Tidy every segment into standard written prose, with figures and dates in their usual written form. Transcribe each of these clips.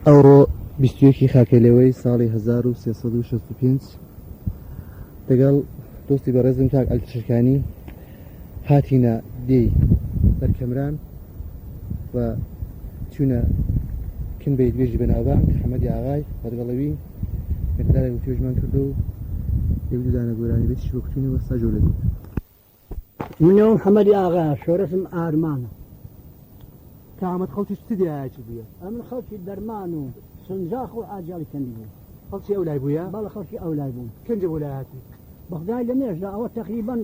ئەوڕۆ 21 خاکەلەوەی ساڵی 1365 لەگەڵ دۆستی بەڕێزم کاک ئەلچەکانی هاتینە دێی بەرکەمران و چوونە کنبەی دوێژی بەناوبانگ حەمەدی ئاغای بەرگەڵەوی مقدارێک و توێژمان کردو و یەک دانە گۆرانی بێتیش بۆ کتوینەوە ساجۆ لێ بوو. منەوەم حەمەدی ئاغا شۆرەسم ئارمانە. کە ئەمەد خەڵکیش چ دیایەکی بووە؟ ئەمن خەڵکی دەرمان و سنجاق و ئاجاڵی کەندی بوو. خەڵکی ئەو لای بووە؟ بەڵە خەڵکی ئەو لای بوو. کەنجە بۆ لای هاتی؟ بەخدای لە مێژدا ئەوە تەقریبەن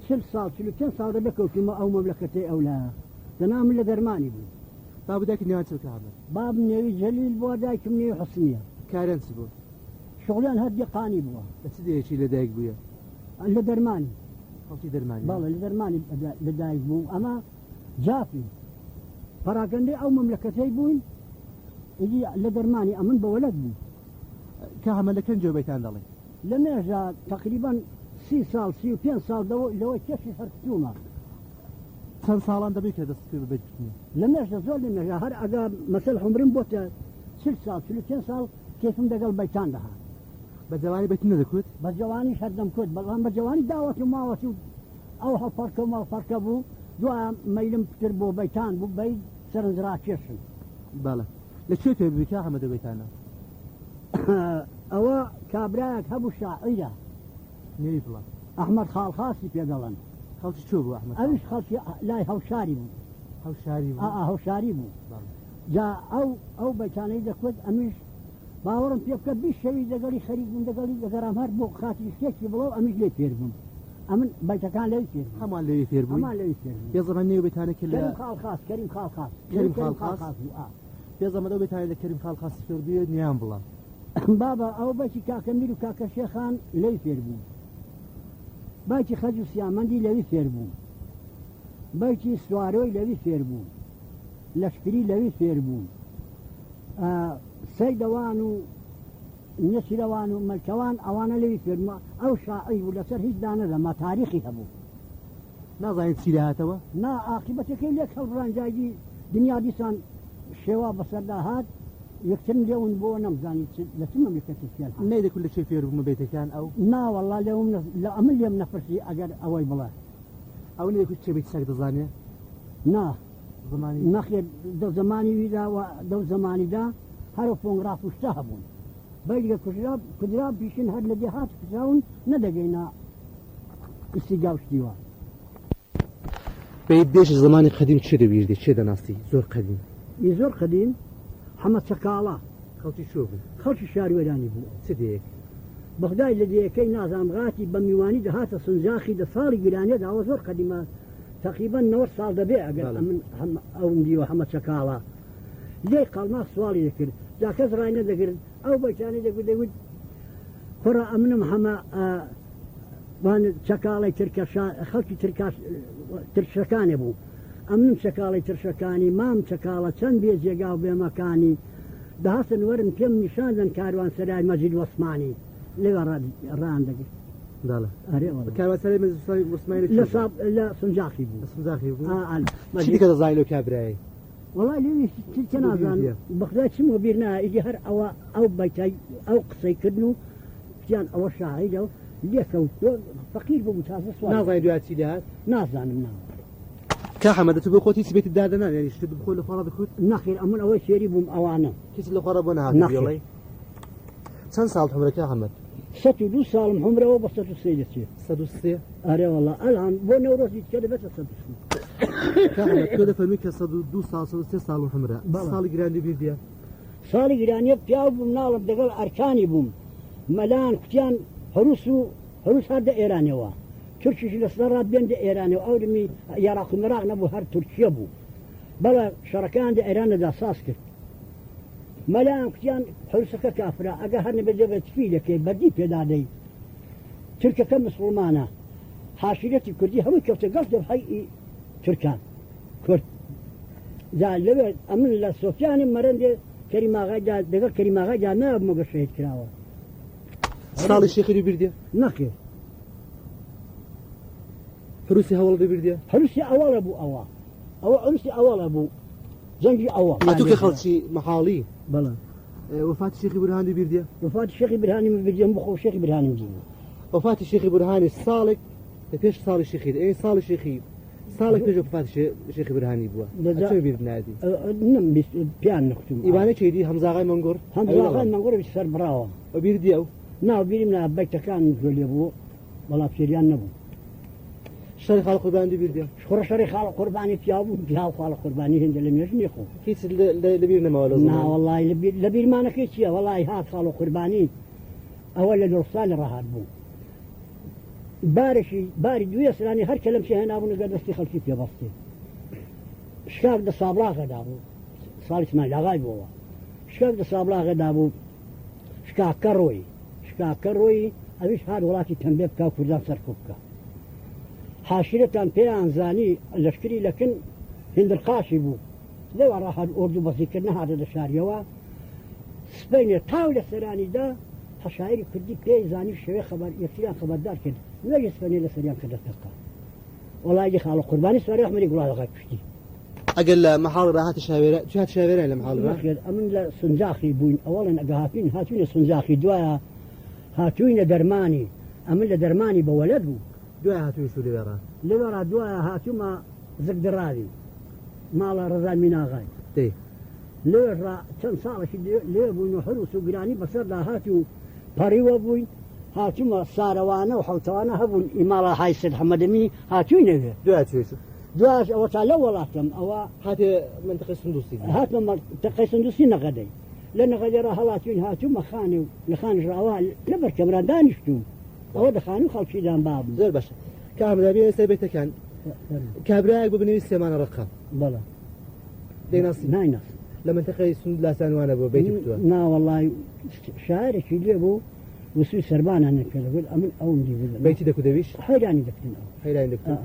40 ساڵ 40 ساڵ دەبکەوتیمە ئەو مەملەکەتەی ئەو لایە. دەنامن لە دەرمانی بوو. بابدایکی نێوان چ کامە؟ بابم نێوی جەلیل بووە، دایکم نێوی حەسنیە. کارێن چ بوو؟ شغلیان هەر دیقانی بووە. لە چ دەیەکی لە دایک بووە؟ لە دەرمانی. خەڵکی دەرمانی؟ بەڵێ لە دەرمانی لە دایک بوو. ئەمە جافی پەراگەندەی ئەو مەملەکەتەی بووین ئیدی لە دەرمانی ئەمن بە وەلەد بوو. کە هەمە لە کەنجەوە بەیتان دەڵێ؟ لە مێژدا تقریبا 30 ساڵ 35 ساڵ لەوەی کەشی هەرکتومە. چەند ساڵان دەبێت کە دەست کرد بەیت کتنی؟ لە مێژدا زۆر لە مێژدا هەر ئەگە مەسەل عومرم بۆتە 40 ساڵ 35 ساڵ کێفم دەگەڵ بەیتان دەهات. بە جوانی بەیت نەدەکوت؟ بە جوانی هەردەم کوت، بەڵام بە جوانی داوەتی و ماوەتی و ئەو هەڵفەرکە و ماڵفەرکە بوو. دوایە مەیلم پتر بۆ بەیتان بوو، بەی سەرنجڕاکێشن. بەڵێ لەکوێ پێ بووی کە هەمە دەبێتانە؟ ئەوە کابرایەک هەبوو شاعیرە نێوی بڵە ئەحمەد خاڵخاسی پێ دەڵێن. خەڵکی چۆ بوو ئەحمەد؟ ئەویش خەڵکی لای هەوشاری بوو. هەوشاری بوو؟ هەوشاری بوو. جا ئەو بەیتانەی دەکوت ئەمیش باوەڕم پێ بکە 20 شەوی دەگەڵی خەریک بووم، دەگەڵی دەگەڕام هەر بۆ خاتی شتێکی بڵەو ئەمیش لێ فێر بووم. ئەمن بەیتەکان لەوی فێر بووم. هەمان لەوی فێر بووی؟ هەمان لەوی فێر بووم. بێزەمە نێو بێتانێکی لە کەریم خاڵخاس کەریم خاڵخاس بوو. بێزەمە دەو بێتانی لە کەریم خاڵخاسی فێر بوویە نیان بڵە. بابا ئەو بەکی کاکە میر و کاکە شێخان لەوی فێر بووم. باکی خەج و سیامەندی لەوی فێر بووم. باکی سوارۆی لەوی فێر بووم. لەشکری لەوی فێر بووم. سەیدەوان و نەسیرەوان و مەلکەوان ئەوانە لەوی فێرمە. ئەو شاعیر بوو لەسەر هیچ دانەدەما تاریخی هەبوو. نازانیت چی داهاتەوە؟ نا عاقبەتەکەی لێک هەڵڕانجایی دنیا دیسان شێوا بەسەردا هات یەکترم لێون بۆ نەمزانی لە چ مەملەکەتی فێر هات. نەیدەکوت لەکوێ فێر بوومە بێتەکان ئەو؟ نا وەڵڵا لە ئەمن لێم نەپرسی ئەگەر ئەوەی بڵێ. ئەو نەیدەکوت چێ بێت سەگ دەزانێ؟ نا زمانی نەخێر زمانی ویدا و دەو زمانیدا هەرو فۆنگراف و شتە هەبوون. بەیگە کودرا پیشن هەر لە دێهات کراون نەدەگەینا ئیسیگا و شتیوە. بەیت بێژ زمانی قەدیم چێ دەبیردی چێ دەناستی؟ زۆر قەدیم. زۆر قەدیم حەمەد چەکاڵا خەڵکی چۆ بوو؟ خەڵکی شاروێرانی بوو. چ دەیەک؟ بەخدای لە دەیەکەی نازامغاتی بە میوانی دەهاتە سنجاخی دە ساڵی گرانێداوە زۆر قەدیمە تقریبا 90 ساڵ دەبێ ئەگەر ئەوم دیوە حەمەد چەکاڵا. لێی قەڵما سوالی دەکرد جا کەس ڕای نەدەگرت ئەو بەیتانی دەگوت کوڕە ئەمنم هەمە چەکاڵی خەڵکی ترشەکانێ بوو. ئەمنم چەکاڵی ترشەکانی مام چەکاڵە چەند بێ جێگا و بێمەکانی دەهاتن وەرن پێم نیشاندن کاروان سەرای مەجید وەسمانی لەوێ ڕان دەگرت. کاروانسەرای مەجید وەسمانی لە سنجاخی بوو. سنجاخی بوو؟ چی دیکە دەزانی لەو کابرایی؟ وەڵای لێوی چ نازانم بەخدای چم بیر نایە ئیدی هەر ئەو بەیتای ئەو قسەی کردن و پیان ئەوە شاعیرە و لێکەوت فەقیر بووم تازە سوال نازانی دوای چی دەهات؟ نازانم ناوە. کا حەمەدە تو بۆ خۆتی هیچ بێتی دادەنان یعنی شت بخۆ لە خۆڕا دەکوت؟ نەخیر ئەمن ئەوەی شێری بووم ئەوانە هیچ لە خۆڕا بۆ نەهات بێڵێ؟ چەند ساڵ عومرەکە حەمەد؟ 102 ساڵم عومرەوە بە 103 دەچێت. 103؟ ئەرێ وەڵڵا ئەلان بۆ نەورۆزی دیکە دەبێتە 103. کا حەمەد تۆ دەفەرمی کە 102 ساڵ 103 ساڵ عومرە ساڵی گرانی بیردیە؟ ساڵی گرانیە پیاو بووم ناڵم دەگەڵ ئەرکانی بووم مەلان کوتیان هەروس هەردە ئێرانەوە تورکیش لەسەر ڕابێندە ئێرانەوە ئەورمی یاراق و مێراق نەبوو هەر تورکیە بوو بەڵێ شەڕەکان دە ئێرانەدا ساز کرد مەلان کوتیان هەروسەکە کافرا ئەگە هەر نەبێت دەبێت فیلەکەی بەردی پێدادەی تورکەکە مسڵمانە حاشیرەتی کوردی هەموو کەوتە گەڵ دەبحەی تورکان کورد جا لەوێ ئەمن لە سۆفیانی مەرەندێ کەریماغایدا دەگەڵ کەریماغایدا نابمەگە شەهید کراوە. ساڵی شێخی بیردیە؟ نەخێر هەروسی هەوڵ دەبیردیە؟ هەروسی ئەوەڵە بوو ئەوە عروسی ئەوەڵە بوو زنجي أوا هاتوك خلشي محالي بلا وفاة الشيخ برهاني بيرديا وفاة الشيخ برهاني من بيجي مخو الشيخ برهاني مدينة وفاة الشيخ برهاني الصالك فيش صار الشيخي اي صار الشيخي صالك فيش وفاة الشيخ برهاني بوا شو بيرد نادي نم بس بيان نختم يباني شيدي حمزة غاي منقر حمزة غاي منقر بيصير براوا وبيردي او نا بيري من بيت كان يقول يبو والله بشريان نبو شري خالق قرباني بيرديا شكر شري خالق قرباني فيابو فيها خالق قرباني هند اللي يشنيخو كيس لبيرنا ما ولا نا والله لبير ما نكيس يا والله هات خالق قرباني أول الرسال راح بو باري دوية سلاني هر كلام شيء هنا أبونا قد بستي خلفي في بستي شكاك ده صابلا غدابو صار اسمه لغاي بوا شكاك ده صابلا غدابو شكاك كروي أبيش هاد ولاتي تنبيه بكا وكردان سركوبكا حاشرة كان بيان زاني لشكري لكن هند القاشي بو لو راح الأردو بذكرنا هذا الشاريوا سبين تاولة سراني ده حشاعري كردي بي زاني شوي خبر يكسيان خبردار كده لا يسفني لسريان كده تلقى والله يجي خالق قرباني سواري أحمد يقول هذا غير كشتي أقل محاضرة راحت الشاويرة شو هات الشاويرة ولا محاضرة؟ أمن لا سنزاخي بوين أولا أقهافين هاتوين سنزاخي دوايا هاتوين درماني أمن لدرماني بولده دوايا هاتوين شو لورا دوايا هاتوما زقدرادي مالا رزان مناغاي تي لورا كم صالح ليبوين وحروس وقراني بصر لا هاتو بريوا بوين هاتوما ساروانا وحوتوانا هبون إمالا هاي سيد حمدمي هاتوين هذا دوايا شو دواش أو تعالى ولا تم أو هات منطقة سندوسي هات منطقة سندوسي نقدي لأن غدي راه هاتوين هاتوما خانوا لخان جراوال لبر كبران دانشتو أو دخانوا خلف شيدان باب زر باشا كامل نبي سبيته كان كابراك ببني السمان رقم بلا ديناصي نايناس لما تقي سند لا سنوان ابو بيتي بتوع نا والله شاعر شي ليبو وسوي سربان انا كذا بقول امن او ندي بيتي دكو دبيش حيراني دكتين حيراني دكتور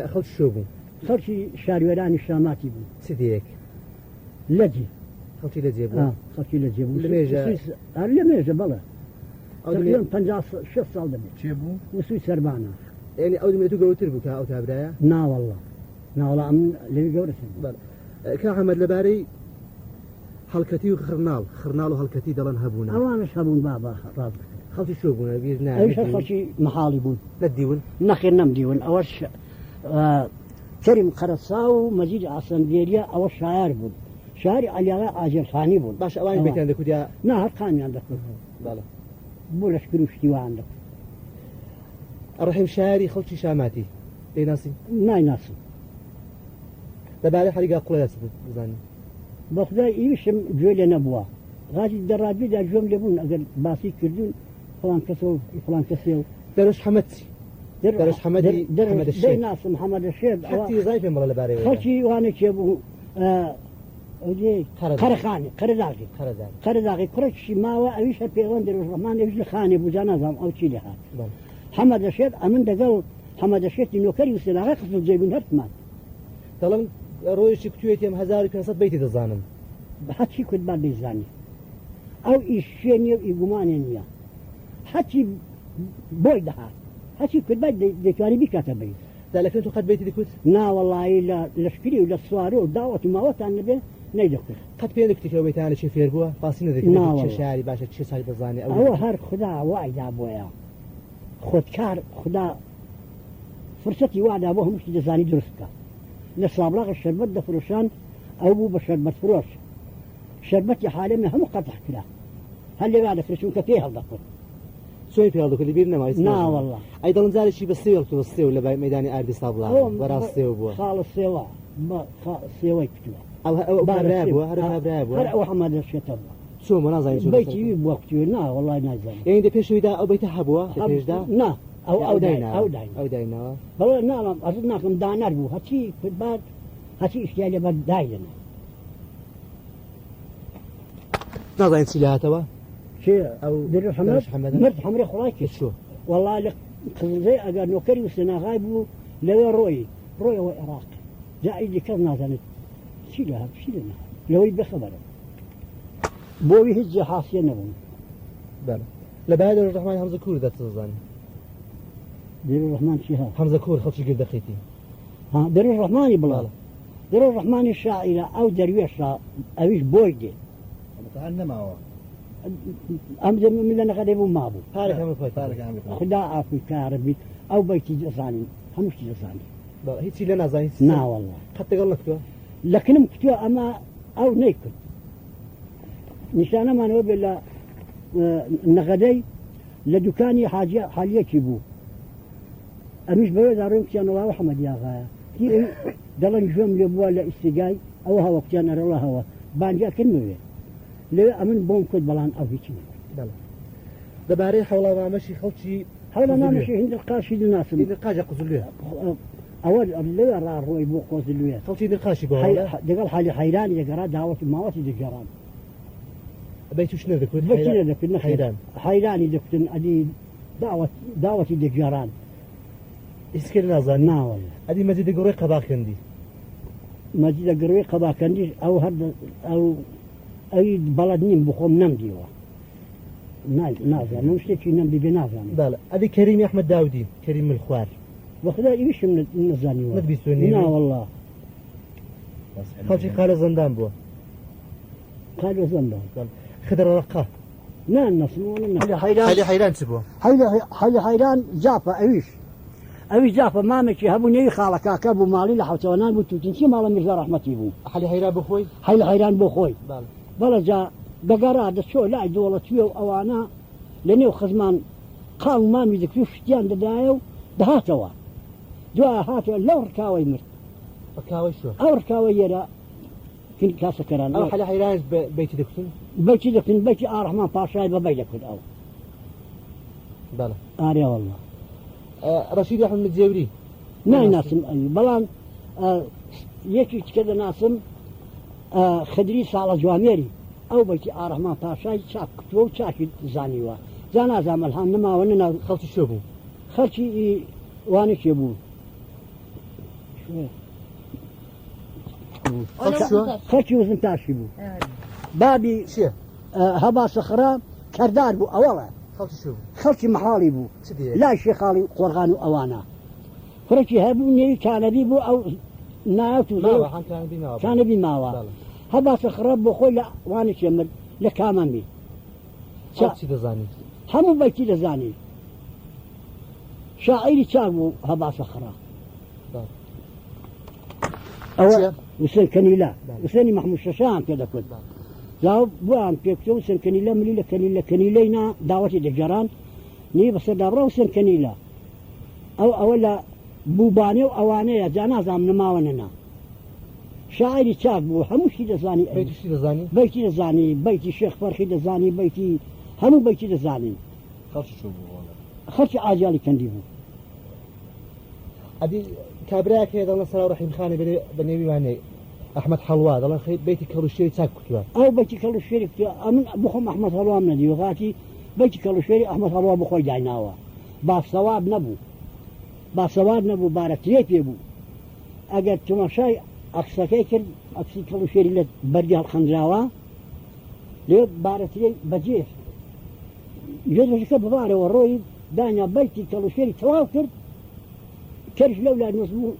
خلت شوبو خلشي شاريوراني الشاماتي بو سيديك لجي خلتي لجي ابو خلشي لجي بو لميجا لميجا بلا تقريبا 5 سال دبي شيبو وسوي سربانا يعني اول ما تقول تربك او تابرايا نا والله امن اللي جورس بلا كاحمد لباري حلكتي خرنال وهلكتي دلن هبونا اوامش هبون بابا راضي خلتي شوبونا بيرنا ايش خلشي محالي بون نديون نخير نمديون اوش كريم قرصاو مزيد عصام ديريا اوش شاعر بون شاعر علي اجل خاني بون باش اوان بيت عندك وديا نا هات خاني عندك بلا بولش كروشتي عندك الرحيم شاعري خلتي شاماتي اي ناسي ناي ناس لباري حريقه قليله زاني بخداي يشم جولي نبوا غادي الدراجي دا جمله بون اگر باسي كردون فلان كسو درش حمدتي درش حمدي محمد الشيخ ناس محمد الشيخ حتى زايف مره لباري خلشي وانا كيبو ودي قرخاني قرداغي كرشي ما وايش بيغندر الرحمن يجي خاني ابو جنازه او شي لها محمد الشيخ امن دقل محمد الشيخ انه كريم سلاغه خصو جايبين هرتمان طالما رويش كتويتيم 1500 بيتي دزانم حتى كنت بعد بيزاني او ايشيني يغمانيا حتى بويدها حتى كنت بعد دكاني بكتبي لكن انتو قد بيتي ديكوت نا والله لا لشكري ولا الصواري ودعوة ما وطن به نيدكت قد بينك تكو بيتانا شي فير بوا باسين ذيك شي شعري باشا شي صاير دزاني او هر خدا وايد ابويا خودكار خدا فرصتي واحد ابوهم مش دزاني درسته لصابلاغ الشربت دفروشان او بو بشربت فروش شربتي حالمي هم قطع كلا هل اللي بعد فرشون كثير هالدقت شوي في هذوك اللي بيرنا ما يسمع لا والله ايضا نزال شي بسيو توسيو ولا ميداني اردي صابلاغ ورا السيو بوا خالص سوا ما سوا كتوا او برابو هرب برابو هر محمد الشتم شو منازين شو بيتي بوقتي نا والله نازل يعني دي بيشو دا او بيت حبوا ديش دا نا او داينا والله نا اظنكم دانر بو هاتي في بعد هاتي اشياء بعد داينا نازين سيلاتوا شيء او درش حمد مرت حمري خلاك شو والله لك زي اگر نوكري وسنا غايبو لو روي وعراق جاي لي كذا زنت شيلها لو يبي خبر بوي هج حاسيه نبون بله لبعد الرحمن حمزه كور ذات تزاني دير الرحمن شيها حمزه كور خلشي قل دقيتي ها دير الرحمن بلا در الرحمن الشاعر أو درويش أويش بويدي متعنم أو أمزم من لنا غريب ما أبو تارك عمل كويس تارك عمل كويس خداع في كاربي أو بيتي جزاني همش جزاني هيك لنا زين نا والله حتى قال لك تو لكن مكتوى أما أو نيكل نشانه ما نوبي لا نغدي لدكاني حاجة حالية كيبو أمش بيوز عريم كيانو الله وحمد يا غاية كي دلن جوم لبوا لاستقاي أو هوا كيان أرى الله هوا بانجا كلمة ليه أمن بوم كود بلان أو هيك بلى دباري حول ما مشي خوتي حول ما مشي هند القاشي الناس إذا قاجة قزلوها أول اللي راه هو يبوق قزلوها خوتي إذا قاشي بولا دقال حالي حيران إذا قرأ دعوة مواتي دجاران بيتو شنو ذكر بيتنا ذكر حيران حيران ذكر أدي دعوة دجاران إسكرنا زاني نا والله أدي مزيد قروي قباق كندي مزيد قروي قبا كندي أو هذا أو أي بلد نيم بخوم نمدي نازل نمشي نمدي بنازل لا أدي كريم أحمد داودي كريم من الخوار وخذا يمشي من الزاني ندبي سوني نا والله خوتي قال زندان بوا قالوا زنبا خضر رقة نا الناس مو الناس حيران تبوا حيران جافة أويش جافة ما مشي هبو نيي خالك كابو مالي لحوتوانان بوتوتنشي مالا مرزا رحمتي بو حيران بخوي حيران بو خوي بله بلا جا بقرا دشو لا دولة تيو أوانا لنيو خزمان قاو ما ميدكتو شتيان ددايو دهاتوا دوا هاتوا لو ركاوي مرت ركاوي شو أو ركاوي يرا كن كاسة كران أو حيران بيتي دكتون بيتي دكتن بيتي رحمن باشاي ببيلك أو بله آريا والله رشيد أحمد متزاوري ناي ناسم أي بلان يكي كذا ناسم خدريس على جواميري أو بيتي رحمن باشاي شاك كتو شاكي زانيوا زانا زامل هان نما وننا خلص شوبو خلشي واني شبو خلشي وزن تاشبو بابي شيء هبا صخرة كردار بو أولا خلص شوبو خلشي محالي بو لا شي خالي قرغان أوانا فرشي هبو نيري كان بي بو أو نايتو ماوا كان بي ماوا هبا صخرة بو خوي لا واني شمر لكامان بي خلصي دزاني همو بيتي لزاني شاعري تابو هبا صخرة أو وسن كنيلا وسن محمود شاشان كذا كذا جاوب بوام بيكتو وسن كنيلا مليلا كنيلينا دعوتي دجاران ني بس دابرا وسن كنيلا أو أولا بوباني وأواني جانا زامن ما وننا شاعري تابو همو شي دزاني بيتي دزاني بيتي شيخ فرخي دزاني بيتي همو بيتي دزاني خلص شوبو خلشي عاجالي كنديبو أدي كابراك هذا الله صلاة رحيم خاني بنيبي معني أحمد حلوى الله خير بيتي كلوشيري تاك كتبه أو بيتي كلوشيري أمن بخم أحمد حلوى من ديوغاتي بيتي كلوشيري أحمد حلوى بخوي دايناوا باصواب نبو بارتيت يبو أجر تماشي أقصى كير أقصى كلوشيري لت برجع الخنزاوا ليه بارتيت بجيش يجوز كبار وروي دانيا بيتي كلوشيري تواكر كرش لولا نصبو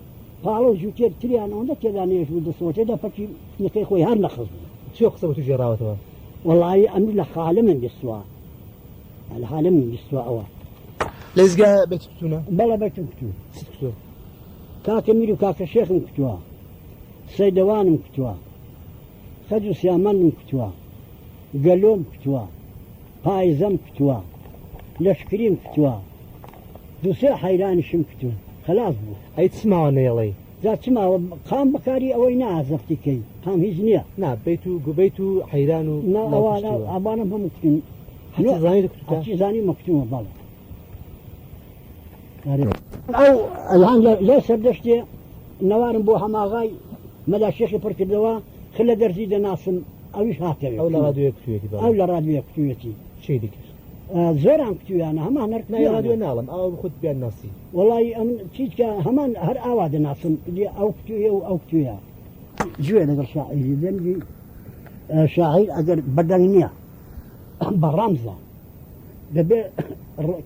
قالوا جوتير تريان عندك كذا نيش بده صوت هذا فكي نكي خوي هار نخص شو قصبة تجراوة والله أمر لك عالم من السوا العالم من السوا أول لزقة بيتكتونا بلا بيتكتو ستكتو كاك ميرو كاك الشيخ مكتوا سيدوان مكتوا خجو سيامان مكتوا قلوم مكتوا بايزم مكتوا لشكري مكتوا دوسي حيران شمكتوا خلاص بو أي تسمعوا أنا يلي ذات سما قام بكاري أوينا زفتي كي قام هيزنيا نعم بيتو حيرانو نا أوانا أبانا ما مكتوم حتى زاني دكتور حتى زاني مكتوم بالله أو الآن لا سردشتي نوارم بو هماغاي ملا شيخي بركدوا خلا درزي دناسم أويش هاتي أو لا راديو يكتويتي أو لا راديو يكتويتي شيء ذكر زوران كتوي أنا همان نركب لا راديو نعلم أو خد بيان ناسي والله أمن شيء همان هر أواد ناسم اللي أو كتوي أو كتويا جوا هذا الشاعر لأني شاعر أجر بدنيا برمزة دبي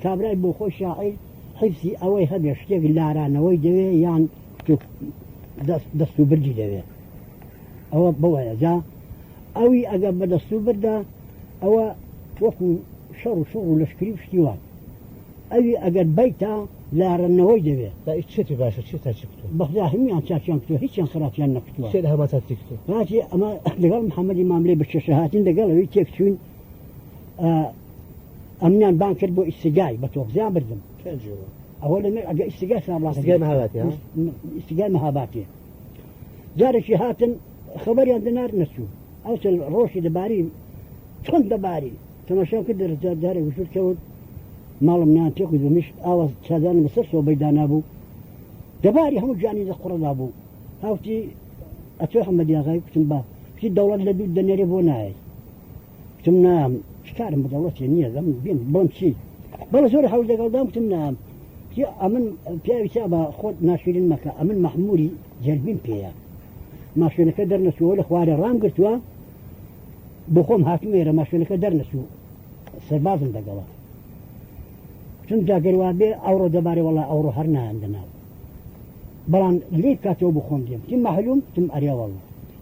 كابراي بوخو شاعر حفظي أوي هذا يشتغل لارا نوي دوي يان دەست و بردی دەوێت ئەوە بەوەیە جا ئەوی ئەگەر بە دەست و بردا ئەوە وەکو شەڕ و شوڕ و لەشکری و شتی وان ئەوی ئەگەر بیتە لارەنەوەی دەوێت چێتی باشە چێ تا چ کتو بەخدا هەمویان چاچیان کتووە هیچیان خراپیان نەکتووە چێ هەما چاتی کتو ڕاتی ئەمە لەگەڵ محەممەدی ماملێ بە چێشە هاتین لەگەڵەوەی تێک چوین ئەمنیان بان کرد بۆ ئیسیگای بە تۆقزیان بردم ئەوە لەمێ ئەگە ئیسیگای ئیسیگای مەهاباتی ئیسیگای مەهاباتێ جارێکی هاتن خەبەریان دەنار نەچوو ئەو ڕۆژی دەباری چۆن دەباری تەماشام کرد دەرەجارێ وشور کەوت ماڵم نیان تێکوی دەمیش ئاوە چادانم بەسەر سۆبەی دانابوو دەباری هەموو جانی لە قوڕەدا بوو هاوتی ئەتۆ حەمەدی ئاغای کوتم با کتی دەوڵەت لە دوو دەنێرێ بۆ نایە کوتم نام چکارم بە دەوڵەتێ نییە دەم بێن بڵم چی بەڵە زۆر هەوڵ لەگەڵدام کوتم نام ئەمن پیاوی چا بە خۆت ناشرین مەکە ئەمن مەحموری جەلبین پێیە ماشێنەکە دەرنەچووە لە خوارێ ڕام گرتووە بۆ خۆم هاتمێرە ماشێنەکە دەرنەچوو سەربازم دەگەڵە چون جاگەروا بێ ئەوڕۆ دەبارێ وەڵا ئەوڕۆ هەر نایاندەناو بەڵام لێ کاتەوە بخۆم دێم تیم مەحلوم تم ئەریاوەڵ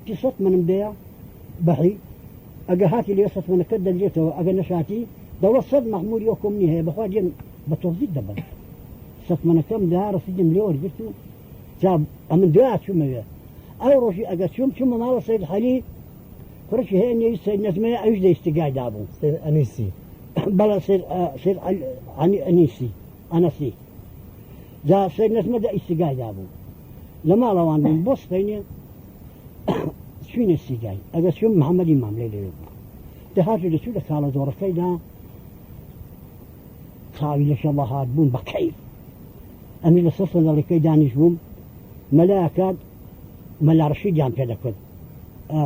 تی سەد منم دەیە بەحی ئەگە هاتی لێ سەد منەکە دەنجێتەوە ئەگە نەشاتی دەوڵەت سەد مەحموری وەکۆم نی هەیە بەخوا دێم بە تۆزیت دەبن سەد منەکەم دا ڕسیدم لێ وەرگرت و جا ئەمن دوای چوومەوێ ئەو ڕۆژی ئەگە چووم ماڵە سەید حەلی کوڕێکی هەیە نێوی سەید نەزمەیە ئەویش دەیستگای دابوو سەید ئەنیسی بەڵە سەید ئەنیسی ئەنەسی جا سەید نەزمە دە ئیستگای دابوو لە ماڵەوان بووم بۆ سپەینێ چوینە سیگای ئەگە چوم محەممەدی ماملێ لەوێ بوو دەهاتو دەچوو لە کاڵە زۆڕەکەیدا چاوی لە شەڵە هات بوون بە کەیف ئەمی لەسەر سەندەڵەکەی دانیش بووم مەلایەکات مەلارشیدیان پێ دەکرد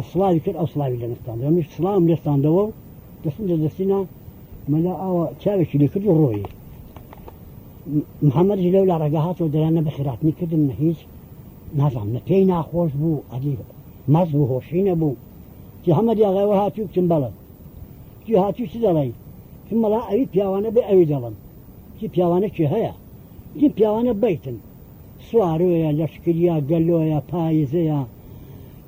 سڵاوی کرد ئەو سڵاوی لە نستاندەوە میش سڵاوم لێستاندەوە و دەستم دەستینە مەلا ئاوە چاوێکی لێ کردی ڕۆی محەممەدی لەو لا ڕێگا هاتەوە دەیانە بە خێراتنی کردم نە هیچ نازانم نە پێی ناخۆش بوو ئەدی مەز بوو هۆشی نەبوو تی هەمەدی ئاغایەوە هاتوو بچم بەڵە تی هاتوو چی دەڵێ چم مەڵا ئەوی پیاوانە بێ ئەوی دەڵم تی پیاوانە چی هەیە تی پیاوانە بیتن سوارۆیە لەشکریە گەلۆیە پایزەیە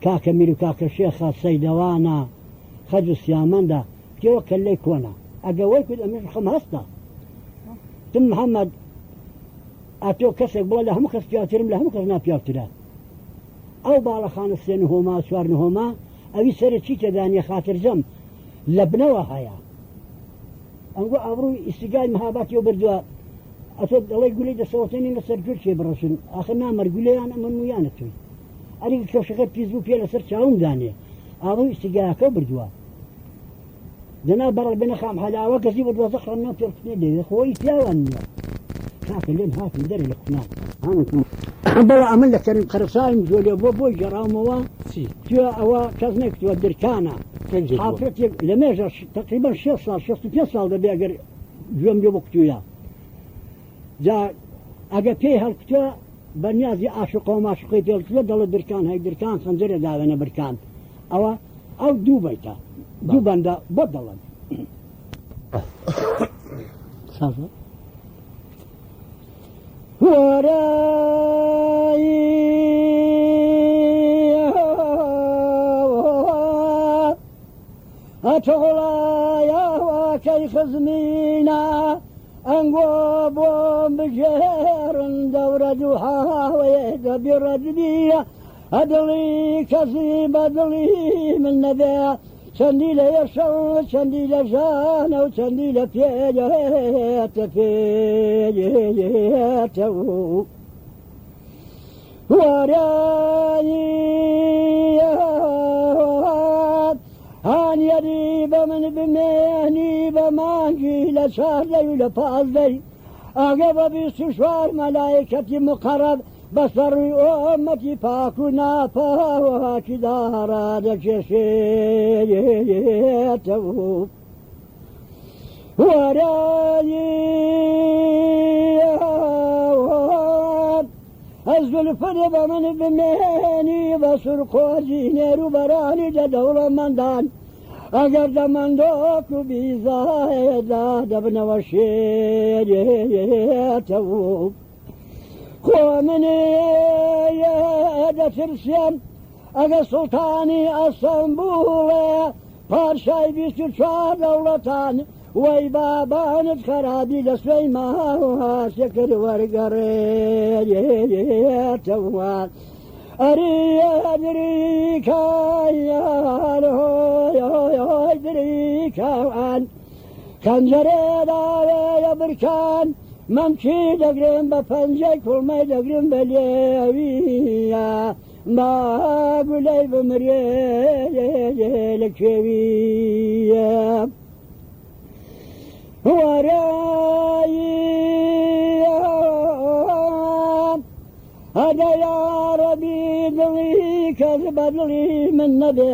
کاکە میر و کاکە شێخە سەیدەوانە خەج و سیامەندە پێوە کەلەی کۆنا ئەگەوەی کرد ئەمێش خەم هەستە تم محەممەد ئەتۆ کەسێک بڵە لە هەموو کەس پیاوترم لە هەموو کەس ناپیاوترە ئەو باڵەخانە سێن هۆما چوار هۆما ئەوی سەرە چی تێدانیە خاترجەم لە بنەوە هەیە ئەنگۆ ئابڕووی ئیستیگای مەهاباتیەوە بردووە ئەتۆ دەڵێ گولەی دەسەوەتێنی لەسەر گوێ چێ بڕەشن ئاخر نامەر گولەیان ئەمە مویانە توی ئەری کەوشەکە پیس بوو پێ لەسەر چاوم دانێ ئابڕووی ئیستیگایەکە بردووە دەنا بەڕڵ بێنە خام حەلاوە کەسی بە دوازە خڕەنەوە پێڵکتنێ دەوێت خۆی پیاوان نییە کاکە لێن هاتم دەرێ لە قوناڵ بەڵە ئەمن لە کەریم قەرسایم جۆلێ بۆی گەڕامەوە توێ ئەوە کەس نەکتووە درکانە حافرەتێک لە مێژە تقریبا 6 ساڵ 65 ساڵ دەبێ ئەگەر گوێم لێ بۆ کتوویە جا ئەگە پێی هەڵکتووە بەنیازی عاشق و ماشقی پێڵکتووە دەڵە درکان هەی درکان خەنجەرە داوێنە برکان ئەوە ئەو دوو بیتە دوو بەندە بۆ دەڵن أتغلايا كيف زمينا أنقو بوم بجير دور دوحا ويهدى بردبية أدلي كذيب أدلي من نبيع شنديل يشو شنديل جانا وشنديل فيجيت وراي هان يريب من بمهني بمانجي لشهري لفازي أقب بسشوار ملائكتي مقرب بصري أمتي فاكنا فاكي دارا دكشيته وراي أزل فرب من بمهني بصر قوزي نيرو براني دولة مندان أقر دمان دوكو بيزايدا دبن وشيته خۆ منێ دەترسێم ئەگە سوڵتانی ئەستەمبوڵێ پادشای 24 دەوڵەتان وەی بابانت خەرابی لە سوێی ماوە سێکرد وەرگەڕێتەوە ئەری دریکایان هۆی دریکەوان خەنجەرێداوێە برکان مەمچی دەگرم بە پەنجەی کوڵمەی دەگرم بە لێویە ما گولەی بمرێ لە کوێویە وەرایی هەدە یارەبی دڵی کەس بە دڵی من نەبێ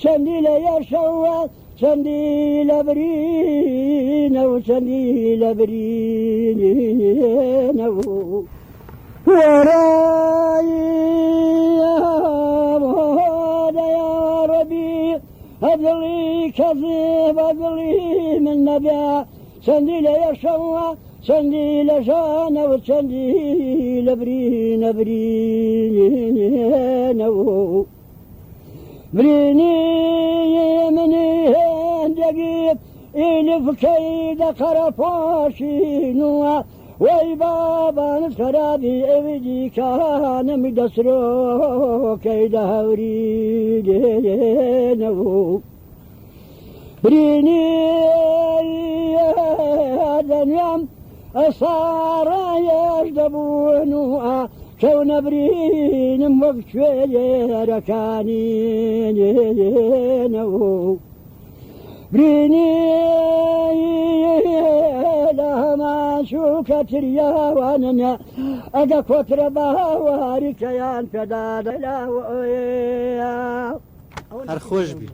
چەندی لە یەشەوە چەندی لە برینەوە چەندی لە برینەوە وەرایی هەدە یارەبی هەدڵی کەسی بە دڵی من نەبێ چەندی لە یەشەوە چەندی لە ژانەوە چەندی لە برینەوە برینی منی هێندێکی ئیلفکەی دەقەرە پۆشینوە وەی بابانت خەرابی ئەوی دیکانەمی دەسرۆکەی دەهەوری دێنەوە برینی دەنیام ئەساڕایەش دەبوونوە کەونە برینم وەک کوێرەکانینەوە برینی لە هەمان شوکە تریاوانە ئەگە کۆترە باواریکەیان پێدادەلاوە هەر خۆش بی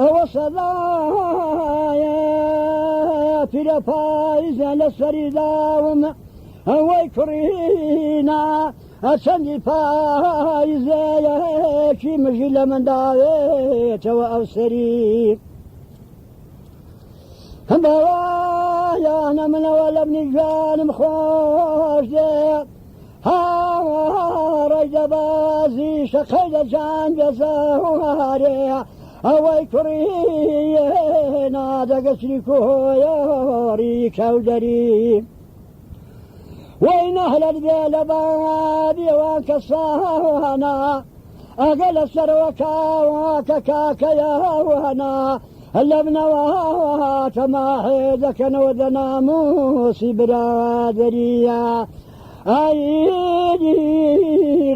ئەوە سەدایە پیرە پایزە لە سەری داومە ئەوەی کوڕینا چەندی پایزەیەکی مژی لە منداوێتەوە ئەو سەری بەوایانە منەوە لە بنی جوانم خۆش دێ هاڕای دەبازی شەقەی دەجان بێزەوارێ ئەوەی کوڕی نادەگەچری کۆیۆری کەودەری وەی نەهلەت بێ لە بادیێوان کەسانە ئەگە لە سەرەوە کاوەکە کاکەیەوانە لە بنەوە تەماحێ دەکەنەوە دەناموسی برادەریە ئایدی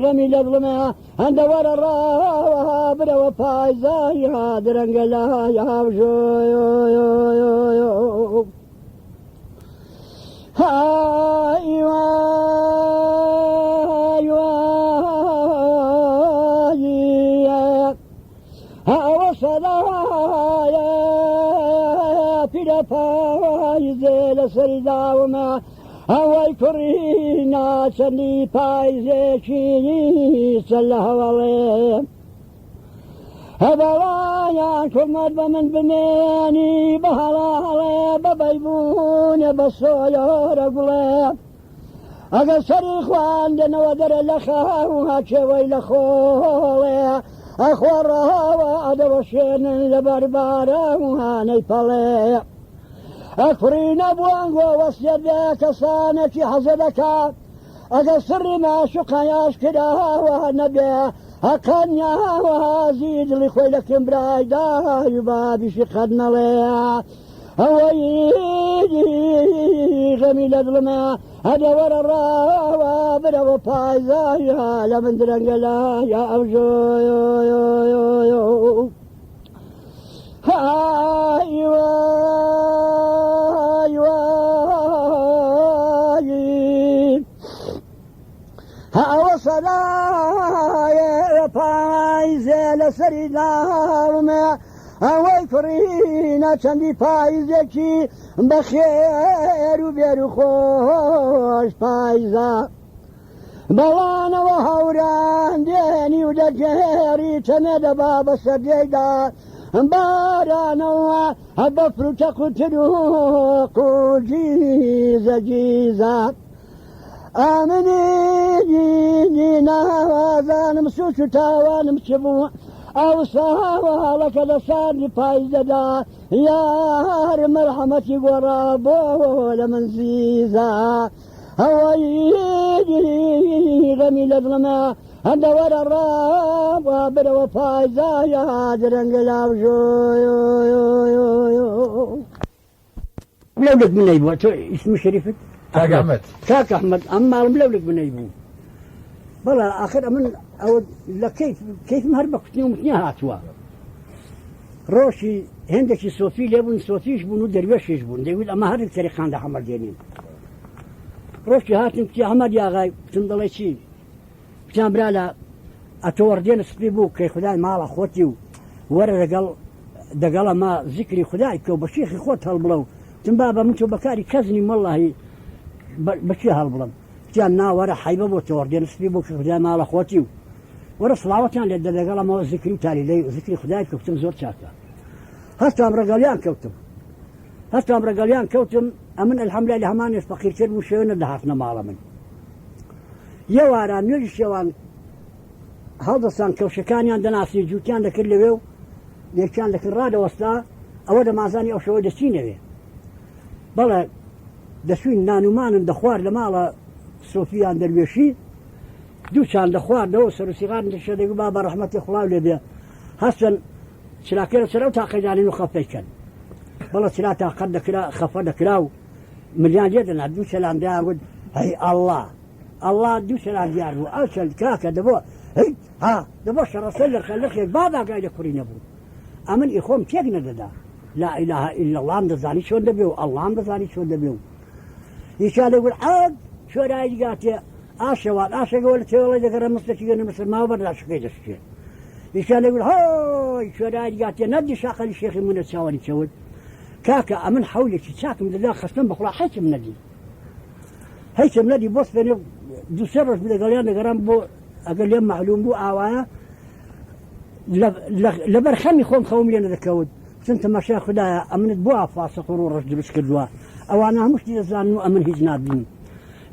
غەمی لە دڵمە هەندە وەرە ڕاوە برەوە پایزایە درەنگە لای هاوژۆ ئەوە سەدایە پیرە پایزێ لە سەری داومە ئەوەی کوڕینا چەندی پایزێکی چەند لە هەوڵێ هەبەڵایان کومەت بە من بمێنی بە هەڵاڵێ بەبەی بوونێ بە سۆیۆرە گوڵێ ئەگەر سەری خواندنەوە دەرە لە خاوها کێوەی لە خۆڵێ ئەخۆڕەوە ئەدەوە شوێنن لە بەربارە وهانەی پەڵێ ئەکوڕی نەبووەنگۆ وەسیەت بێ کەسانێکی حەزە دەکات ئەگە سڕی ماشوقەیاش کراوە نەبێ هەقەنیاوە هازی دڵی خۆی لە کمبرایدای و بابیشی قەت نەڵێ ئەوەی غەمی لە دڵمە هەدە وەرە ڕاوە برەوە پایزایە لە من درەنگە لایە ئەوژۆ ئەوە سەدایە پایزێ لە سەری داومە ئەوەی کوڕینە چەندی پایزێکی بەخێر و بێر و خۆش پایزە بەڵانەوە هەوران دێنی و دەگێری چەمێ دەبا بە سەردێدا بارانەوە هەبە فروتە قوتروق و جیزە جیزە ئامنی ناوازانم سوچ و تاوانم چ بوو ئەو ساواڵەکە لە ساردی پایزدەدا یار مەرحەمەتی گۆڕا بۆ لە من زیزە هەوای غەمی لە دڵمە هەندەوەرە ڕابە برەوە پایزایە درەنگە لاوژۆ لەولێک منەی بووە تۆ ئیسم شەریفت کاک ئەحمەد کاک ئەحمەد ئەم ماڵم لەولێک منەی بوو بەڵا ئاخر ئەمن ئەوە لە کەیفم هەر بە کوتنی و متنیا هاتووە ڕۆژی هێندێکی سۆفی لێبوون سۆفیش بوون و دەروێشیش بوون دەیوت ئەمە هەر تەریقاندا هەمەر دێنین ڕۆژی هاتن کتی ئەحمەد یاغای کوتم دەڵێ چی کوتیان برا لە ئەتۆوەردێنە سپی بوو کەی خودای ماڵە خۆتی و وەرە دەگەڵ ئەمە زیکری خودای کە و بە شێخی خۆت هەڵبڵە و تم بابە من تۆ بەکاری کەزنی مەڵڵاهی بەچی هەڵبڵم کوتیان ناوەرە حیبە بۆ تۆوەردێنە سپی بوو کە خودای ماڵە خۆتی و وەرە سڵاوەتیان لێ دەگەڵ ئەمەوە زیکری و تالیلەی زیکری خودای کەوتم زۆر چاکە هەستام ڕەگەڵیان کەوتم ئەمن ئەلحەمدولای لە هەمانێش فەقیرتر بوو شێوە نەدەهاتنە ماڵە من یەواران نوێژی شێوان هەڵدەستان کەوشەکانیان دەناسی جووتیان دەکرد لەوێ و لێکیان دەکرد ڕادەوەستا ئەوە دەمازانی ئەو شەوە دەچینەوێ بەڵێ دەچوین نانومانم دەخوارد لە ماڵە سۆفیان دەروێشی دووچان دەخواردەوە سەر و سیغارن دەشێدەگو با بە ڕەحمەتی خوڵاو لێ بێ هەستن چراکە لەسەر ئەو تاقەیدانین و خەفەیکەن بەڵە چرا تاقەت دەکرا خەفە دەکرا و ملیان لێ دەنا دوو چەلان دیار گوت هەی ئەڵڵا دوو چەلان دیار بوو ئەو چەند کاکە دەبۆ دەبۆ شەڕەسەر لە خەلەخێک باداگای لە کوڕی نەبوو ئەمن ئیخۆم تێک نەدەدا لا ئیلاهە ئیلا اللام دەزانی چۆن دەبێ و ئەڵڵام دەزانی چۆن دەبێ و هیچا لێگوت عاد شۆرایی دیگاتێ ئاشەوات ئاشەگەوە لە تێوەڵی دەگەڕە مستەکی گەنە مسر ماوە بەرداشەکەی دەستێت هیچا لێگوت هۆی شۆرایی دیگاتێ نەدی شاقەلی شێخی منە چاوەری چەوت کاکە ئەمن حەولێکی چاکم دەدا خستم بەخڵا هیچم نەدی بۆ سپێنێ دووسێ ڕۆژ لەگەڵیان دەگەڕام بۆ ئەگەر لێم معلوم بوو ئاوایە لەبەر خەمی خۆم خەوم لێ نەدەکەوت چون تەماشای خوددایە ئەمنت بۆ ئافاسەق و ڕۆژ دروست کردووە ئەوانە هەمووشتی دەزانن و ئەمن هیچ نابین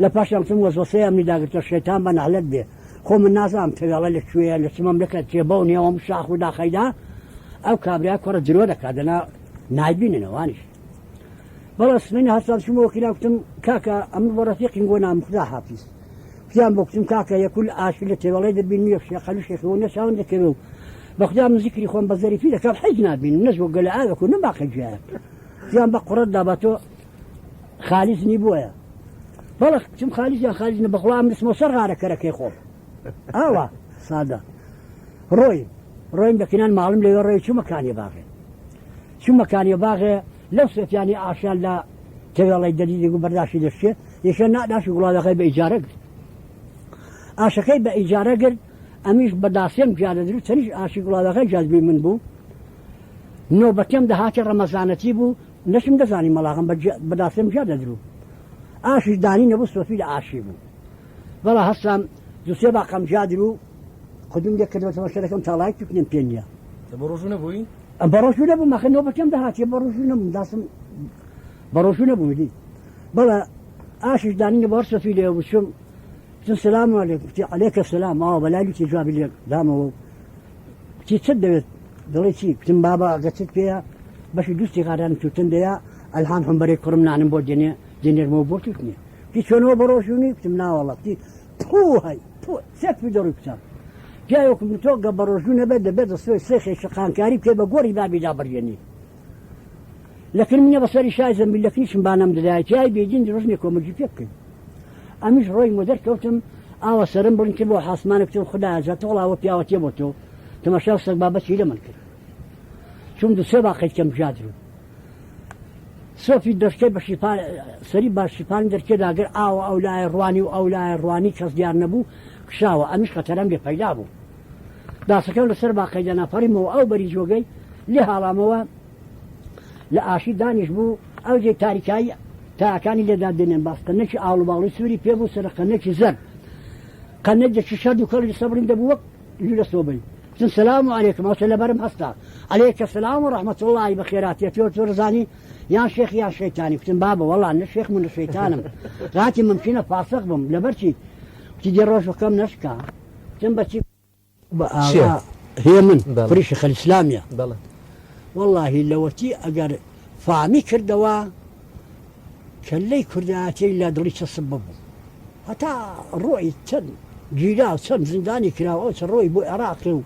لە پاشان تم وەزوەسەی ئەمنی داگرتە شەیتان بە نەحلەت بێ خۆ من نازانم تەوێڵە لەکوێیە لە چ مەملەکەت تێبە و نێوەم شاخ و داخەیدا ئەو کابرا کۆرە جرۆ دەکات دەنا نایبیننەوانیش بەڵێ سمێنی هەستان چمەوە کیلا کوتم کاکە ئەمن بۆ ڕەفیقین بۆ نام خدا حافیز پیان بۆ کوتم کاکە یەکول ئاشی لە تێوەڵی دەبین نیە شێخەلو شێخەوە نەچاون دەکەوێ و بە خوددا من زیکری خۆم بە زەریفی دەکات حیج نابین نەش بۆ گەلە ئاوەکو نەباقی گوایە پیان بە قوڕەت دا بە تۆ خالیزنی بۆیە بەڵێ چم خالیزیان خالیزنە بەخوا من دەچمەوە سەر غارەکەرەکەی خۆم ئاوا سادە ڕۆین بەکنان ماڵم لەوێ ڕێی چوو مەکانی باغێ لەو سێتیانی ئاشیان لە تێوێڵی دەدیدێک و بەرداشی دەشتێ یەکە ناداشی گوڵاوەکەی بە ئیجارە گرت ئاشەکەی بە ئیجارە گرت ئەمیش بەداسێم جادە درو چەنیش ئاشی گوڵاوەکەی جازبی من بوو نۆبەتێم دەهاتێ ڕەمەزانەتی بوو نەشم دەزانی مەڵاغم بەداسێم جادە درو ئاشی دانی نەبوو سۆفی لە ئاشی بوو بەڵا هەستام دووسێ باقەم جادر و خودم لێ کردەوە شەرەکەم تاڵای توکنێن پێ نییە بە ڕۆژوو نەبووی بەڕۆژوو نەبوو مەخە نۆبەتێم داهاتێ بەڕۆژوو نەبووم داسم بەڕۆژوو نەبوو دی بەڵێ ئاشش دانی بەڕ سۆفی لێ بچم کتم سلام عەلەیکم کتی عەلەیکە سلام ئاوا بەلای تی جوابی لێ دامەوە کتی چت دەوێت دەڵێ چی کتم بابا ئەگەچت پێیە بەشی دوستی قادانم توتن دەیە ئەلحان حەمبەرەی کوڕم نانم بۆ دێنێرمەوە بۆ توتنێ کتی چۆنەوە بەڕۆژوونی کتم ناوەڵە کتی پوهەی سێت دەڕووی کتاب جایوەکم تۆ گە بەڕۆژوو نەبێت دەبێت سوێ سێخی شقانکاری پێ بە گۆڕی بابی دابڕێنی لەکن منە بەسەری شای زەمبیلەکەیشم بانەم دەدایە جای بێجین درۆژنێ کۆمەلجی پێ بکەین ئەمیش ڕۆی مۆدەر کەوتم ئاوە سەرم بڕین کرد بۆ حاسمانە کتم خوددایە تۆڵاوە پیاوەتێ بۆ تۆ تەماشا سەگ بابەتی لە من کرد چون دووسێ باقەیت کەم ژادرو سۆفی دەشتەی بە سەری باشیپانی دەرکێداگەر ئاوە ئەو لایە ڕوانی و ئەو لایە ڕوانی کەس دیار نەبوو کشاوە ئەمیش خەتەرەم لێ پەیدا بوو داسەکەم لەسەر باقەیدا ناپەڕیمەوە ئەو بەری جۆگەی لێ هاڵامەوە لە ئاشی دانیش بوو ئەو جێ تاریکایی تاکانی لێدا دێنێن باسقەنەکی ئاڵ و باڵی سووری پێ بوو سەرقەنەکی زەر قەنەجێکی شەد و کەڵی سەبرین دەبوو وەک لە سۆبەی السلام عليكم وسلم برم هستا عليك السلام ورحمة الله بخيرات يا تورزاني يا شيخ يا شيطاني كنت بابا والله أنا الشيخ من الشيطان غاتي ممشينا فاسق بم لبرشي تجي روش وكم نشكا تنبتي هي من فريشة الإسلامية بله والله لو تي أجر فامي كردوا كلي كرداتي لا دريش السبب حتى الرؤي تن جيلا سن زنداني كراو الرؤي بو عراقي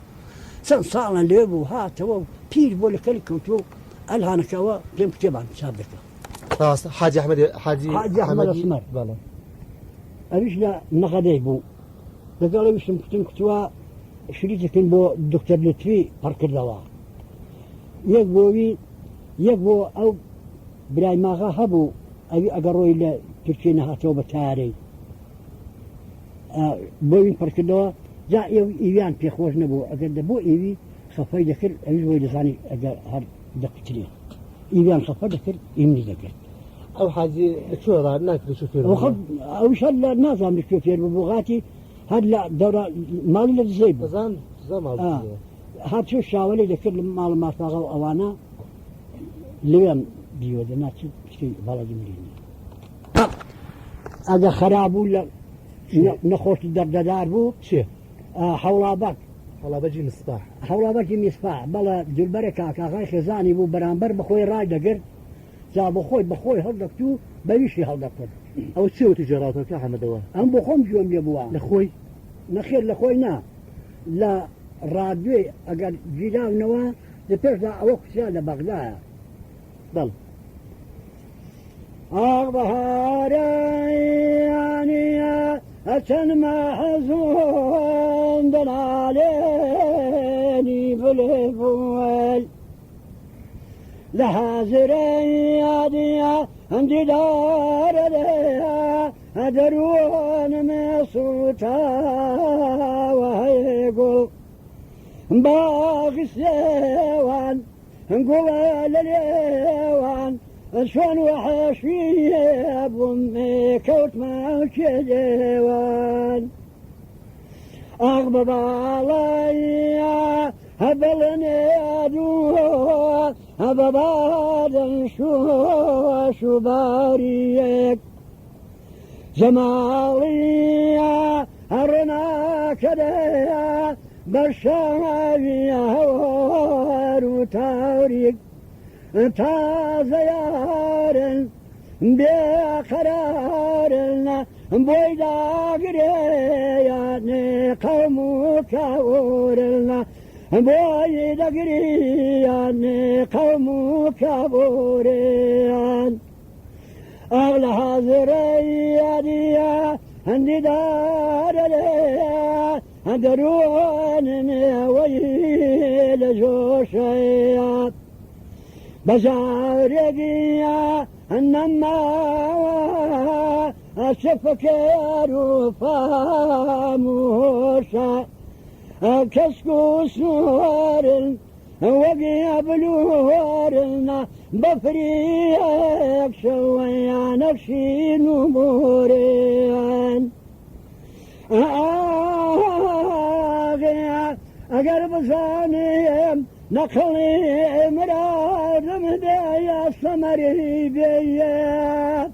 سن صالن ليبو هاتو بير بول كلكوتو الهانا كوا قيم كتبان سابقا خلاص حاجي أحمد حاجي أحمد أسمر بله أبيش لا نغدي بو لقالوا بيش كتوا شريتكن بو دكتور لطفي بارك الدواء يقبو أو براي ماغا هبو أبي أقروا إلى تركينا هاتو بتاري بوين بارك الدواء جا إيوان في خوش نبو أقد بو إيوي خفاي ذكر أبي بوي لساني أقر هر دكترين إيوان خفاي ذكر إمني ذكر أو حاجي شو هذا ناكل شوفير وخد أو شاء الله نازم الشوفير ببغاتي هلا دورة مالي للزيب زمان هاد شو الشاولي ذكر مال ما فاغوا أوانا لوين ديوده ناتي شيء بلد مريني هذا خراب ولا نخوش الدردار بو شو حولابك والله بجي مصباح حولابك مصباح بلا دلبركة كاغاي خزاني بو برانبر بخوي راي دقر جا بخوي هلدكتو بيشي هلدكتو أو شو تجاراتك يا حمد الله أم بخوم جوم يبوا لأخوي نخير لخوي نا لا راديو أجر جيلاو نوا لبيش دا أوك سالة بغداد بل أغبهاري أتن ما حزون دلاليني بالفول لها زريادية عندي دار لها أدرون مصوتا وهيقول باقي السيوان نقول لليوان شلون وحشي بأمي كوت ما شديوان أغضب علي هبلني أدوه هبباد شو باريك جمالي أرنا كده برشاوي هوار وتاريك تازيارن بقرارنا بويدا قرياني قومك ورنا بويدا قرياني قومك وريان أغلى هذريانيا عندي دار ليا دروني ويل جوشيات بزارقيا انما اشفكر فاموشا كسكوس نور وقيا بلورنا بفريق شويا نكشي نمورين أقرب ثانيهم نقلي مراد مدايا سمري بيا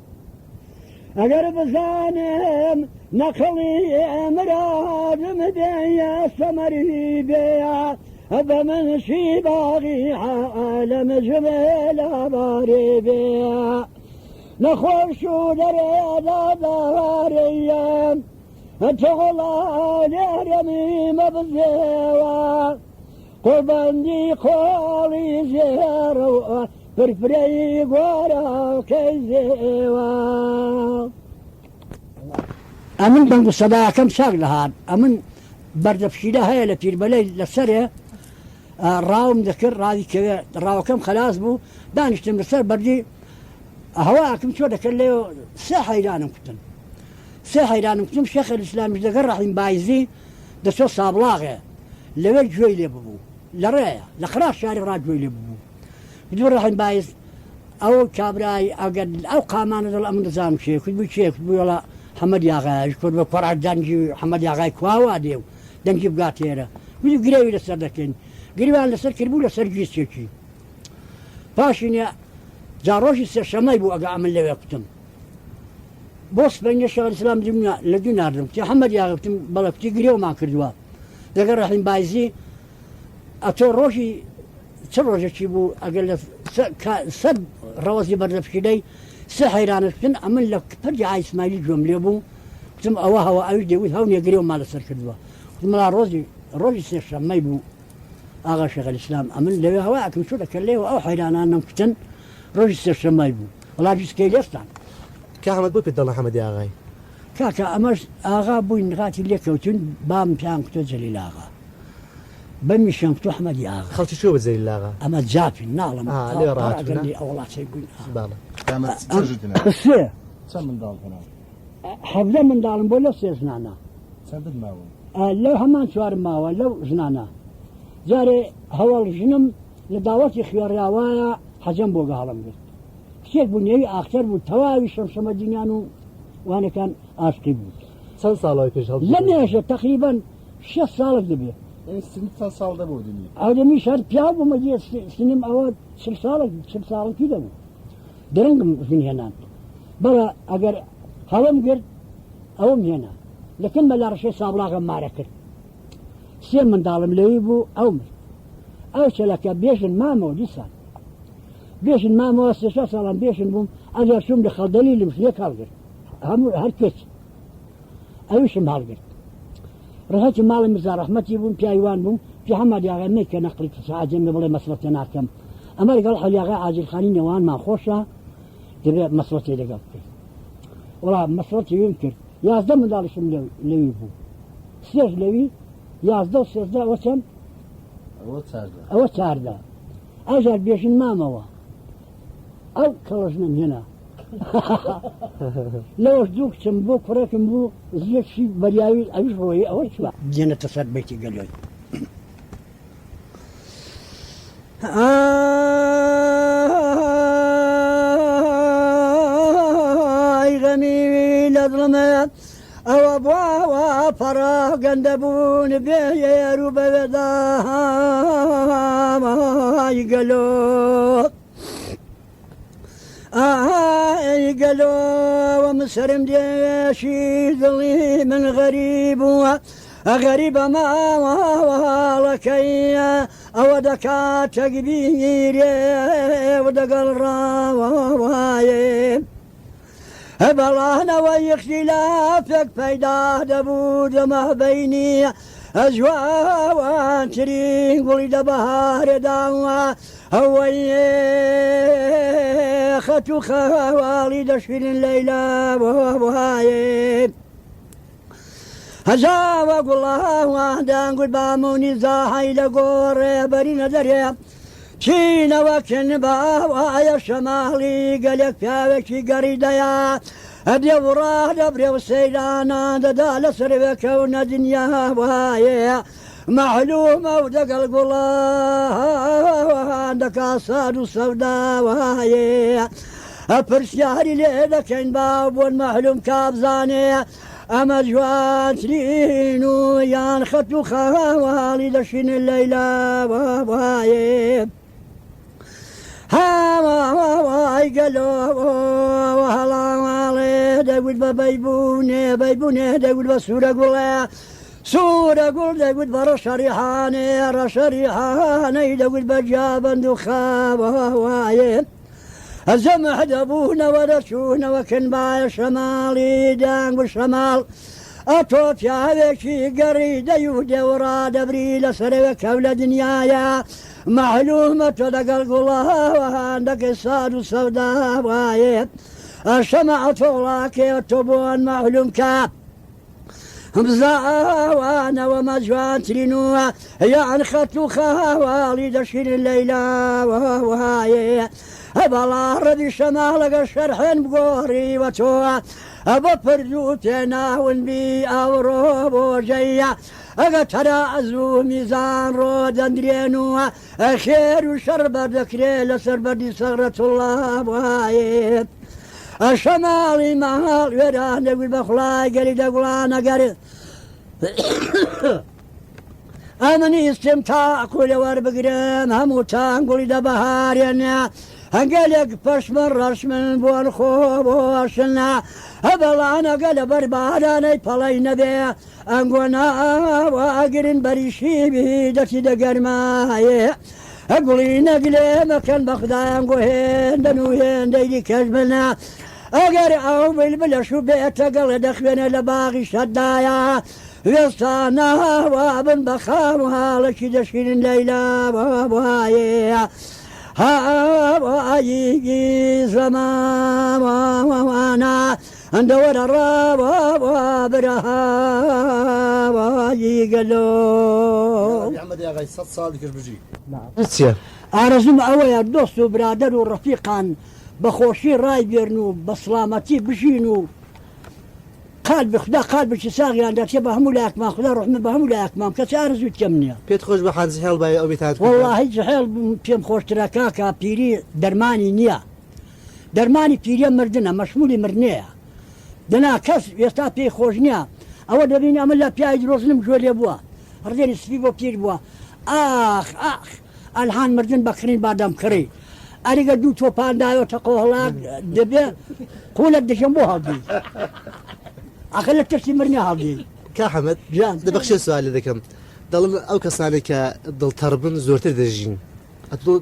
أقرب ثانيهم نقلي مراد مدايا سمري بيا أبا من شي باغي عالم جميل باري بيا نخوف شو دريد داريا تغلى لرمي مبزيوا قبندي قولي زيرو فرفري قورا كيزيوا أمن بنقو الصداع كم ساق لهاد أمن برد فشيلة هاي لفير بليل لسرية راوم ذكر راضي كذا راو كم خلاص بو دانشتم لسر بردي هواكم شو ذكر ليه ساحة إيرانم كتن ساحة إيرانم كتن شيخ الإسلام مش ذكر راح بايزي دسو صابلاغة لوجه جوي لي ببو لرأي لخراش شاري راج جوي لي ببو يدور راح بايز أو كابراي أو قد أو قامان ذو الأمر نظام شيء كتبو شيء كتبو يلا حمد يا غاي كتبو قرع دنجي حمد يا غاي كواوا ديو دنجي بقاتيرة وی گرێوی لەسەر دەکەین گریوان لەسەر کردبوو لەسەر گیسێکی پاشینە جا ڕۆژی سێشەمەی بوو ئەگە ئەمن لەوێ کوتم بۆ سپەنگە شەغل ئیسلام لە دوو ناردم کتی حەمەد یاغا کوتم بەڵێ کوتی گرێومان کردووە دەگەر ڕەحیم بایزی ئەتۆ ڕۆژی چ ڕۆژێکی بوو ئەگەر لە سەد ڕەوەزی بەردەپشیدەی سێ حەیرانت بکەن ئەمن لە پەرجی ئایسمایلی گوێم لێ بوو کوتم ئەوە هەوە ئەوی دەوت هەونێ گرێومان لەسەر کردووە کوتم مەلا ڕۆژی سێشەمەی بوو ئاغا شەغل ئیسلام ئەمن لەوێ هەوە ئەکەم چۆ دەکەن لێەوە ئەو حەیرانانم کوتن ڕۆژی سێشەمەی بوو وڵا بیسکەی لێستان کە حەمەد بۆ پێ دەڵێ حەمەدی ئاغای کاکە ئەمەش ئاغا بووین غاتی لێکەوتون بام پیان کتۆ جەلیل ئاغا بەمیشان کتۆ حەمەدی ئاغا خەڵکی چۆ بە جەلیل ئاغا ئەمە جاپین ناڵم لێ ڕاتونە؟ ئەو وڵاتی بووین باڵە سێ چەند منداڵ کەنا حەفدە منداڵم بۆ لەو سێ ژنانە چەندت ماوە لەو هەمان چوارم ماوە لەو ژنانە جارێ هەوڵ ژنم لە داوەتی خوێڕیاوایە حەجەم بۆ گاڵم گرت کچێک بوو نێوی ئاختەر بوو تەواوی شەمشەمە دینیان و وانەکان ئاشتی بوو چەند ساڵی پێش هەڵ لە مێژە تقریبان 6 ساڵک دەبێت چەند ساڵ دەبوو دنیا ئادەمی شار پیا بوومە دیێ سنم ئەوە 40 ساڵکی دەبوو درەنگم ژن هێنان بەڵە ئەگەر هەڵم گرت ئەوم هێنا لەکن بە لە ڕەشەی سابڵاغم مارە کرد سێ منداڵم لەوی بوو ئەو مرد ئەو چەلەکە بێژن مامەوە دیسان بێژن مامەوە سێ ساڵان بێژن بووم ئەگەر چوم لە خەڵدەلی لم شلێک هەڵگرت هەموو هەر کەس ئەویشم هەڵگرت ڕەهەتی ماڵی میرزا ڕەحمەتی بووم پیاوان بووم پێ حەمەدی ئاغا مێ کە نەقڵی سەعادێم لە بڵێ مەسڵەتە ناکەم ئەمە لەگەڵ حەلی ئاغا عاجلخانی نێوانمان خۆشە دەبێت مەسڵەتی لەگەڵ بکەیت وڵا مەسڵەتی وێم کرد 11 منداڵیشم لەوی بوو سێژ لەوی 11 و 13 ئەوە چەند ئەوە 14 ئەوژار بێژن مامەوە ئەو کەڵەژنم هێنا لەوەش دوو کچم بۆ کوڕێکم بوو زیەکی بەریاوی ئەویش ڕۆیی ئەوە چوە دێنێتە سەر بەیتی گەلۆی ئای غەمی لە دڵمە ئەوە بواوە پەڕە گەندە بوون بێر و بەوێدای گەلۆ ئای گەلۆوە من سرم دێشی دڵی من غەریب بووە غەریبە ماوەڵەکەی ئەوە دەکات تەکبیرێ و دەگەڵ ڕاوایێ بەڵانەوەی اختلافێک پەیدا دەبوو دەمە بەینی ئەجوانترین گوڵی لە بەهارێداوە ئەوەی خەت و خەواڵی دەشوێنن لەیلا وایێ هەژاوە گوڵاوە دانگوت بامونی زاهەی لە گۆڕێ بەرینە دەرێ چینەوە کن باوایە شەماڵی گەلێک پیاوێکی گەڕیدەیە ئەدێ وڕا دەبرێ و سەیرانە دەدا لە سەرێکە و نەدنیا وایە مەعلومە و دەگەڵ گوڵان دەکا ساد و سەودا وایە پرسیاری لێ دەکەین باو بۆن مەعلوم کابزانێ ئەمە جوانترین و یان خەت و خەواڵی دەشینە لەیلا وایە هاوای گەلۆ هەڵاڵێ دەگوت بە بەیبوونێ دەگوت بە سوورە گوڵێ سوورە گوڵ دەگوت بە ڕەشەریحانێ ڕەشەریحانەی دەگوت بە جابەند و خاوایە ئەزەمە دەبوونەوە دەچوونەوە کنبایە شەماڵی دانگ و شەماڵ ئەتۆ پیاوێکی گەڕی دەی و دێوڕا دەبری لە سەرەوە کەو لە دنیاە معلومە تۆ دەگەڵ گوڵاوان دەکەی ساد و سەودا وایێ ئەشەمە ئەتۆڵاکێ تۆ بۆن معلوم کە بزاوانەوە مە جوانترینوە یان خەت و خەواڵی دەشینن لەیلا وایێ بەڵا ڕەدی شەماڵەگە شەرحێن بگۆڕیوە تۆ ئەبە پردوو پێناون بی ئەوڕۆ بۆژەیە ئەگە تەرا ئەزوو میزان ڕۆ دەندرێنوە خێر و شەڕ بەردەکرێت لەسەر بەردی سەغرەتوڵڵا وایێ ئەشەماڵی ماڵ وێران دەگوی بە خوڵای گەری دەگوڵانەگەر ئەمنی ئیسم تاکو لەوەر بگرم هەموو تانگوڵی دە بەهارێنە هەنگەلێک پەشمە ڕەشمن بۆن خۆ بۆشنا هەبەڵانەگە لە بەربارانەی پەڵەی نەبێ ئەنگۆناوە ئەگرن بەریشیبی دەچی دەگەرمایە هەگوڵی نەگلێ مەکەن بەخدایانگۆ هێندەن و هێندەیلی کەس بنە ئەگەر ئەو بلبلەش و بێتە گەڵێ دەخوێنە لە باغی شەدایە وێستانەوە بن بە خام و هاڵەکی دەشیرن لەیلا وایە هاواییگی زەماوانە ئەندەوەرە ڕاوە برەهاوایی گەلۆ محمد ئاغای 100 ساڵی کرد بژی چیە؟ ئارەزوم ئەوەیە دۆست و برادەر و ڕەفیقان بەخۆشی ڕای بێرن و بە سڵامەتی بژین و قال بخدا قال بچی ساغیان دەچێ بە هەموو لایەکمان خدا ڕحمە بە هەموو لایەکمان کەس ئارەزوو کەم نییە پێت خۆش بە حەنجی هێڵبای ئەو بێتات والله جهێڵ پێم خۆشترە کاکە پیری دەرمانی نییە دەرمانی پیریە مردنە مەشمولی مردنەیە دنا کەس ئێستا پێی خۆش نییە ئەوە دەبین ئەمە لە پیای درۆزنم گوێ لێ بووە ڕدێنی سپی بۆ پیر بووە ئاخ ئاخ ئەلهان مردن بەکرین بادەم کڕی ئەریگە دوو تۆپانداوەتە قۆهڵات دەبێ قولت دەشەم بۆ هەڵبی ئەخە لە ترسی مرنی هەڵبی کا حەمەد جان دەبەخشێ سوالە دەکەم دەڵم ئەو کەسانێک کە دڵتەڕ بن زۆرتر دەژین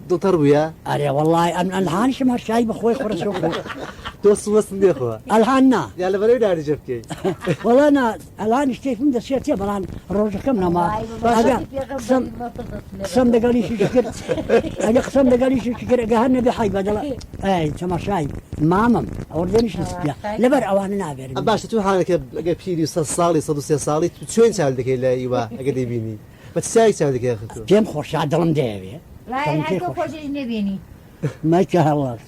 دڵتەڕ بووە ئەرێ وەڵای ئەم ئەلهانیشم هەر شای بەخۆی خۆرەسۆ دۆست وەستن دێخەوە ئەلهان نا یا لەبەرەوەی داریجە بکەی وەڵانا ئەلانی شتێکم دەسێتێ بەڵام ڕۆژەکەم نەما ئەگە قسەم دەگەڵیشی کرد ئەگە قسەم دەگەڵیشی کرد ئەگە هەر نەبێ حی بەدەڵ ئەی تەماشای مامم ئەوردێنیش نسپیا لەبەر ئەوانە نابێرم باشە تو هاانەکە ئەگە پیری 100 ساڵی 103 ساڵی تو چۆن چاول دەکەی لە ئیوە ئەگە دەبینی بە چای چاو دەکەی خەتو پێم خۆشا دڵم دەیەوێ لا هەر خۆشی نبینی مایکە هەڵات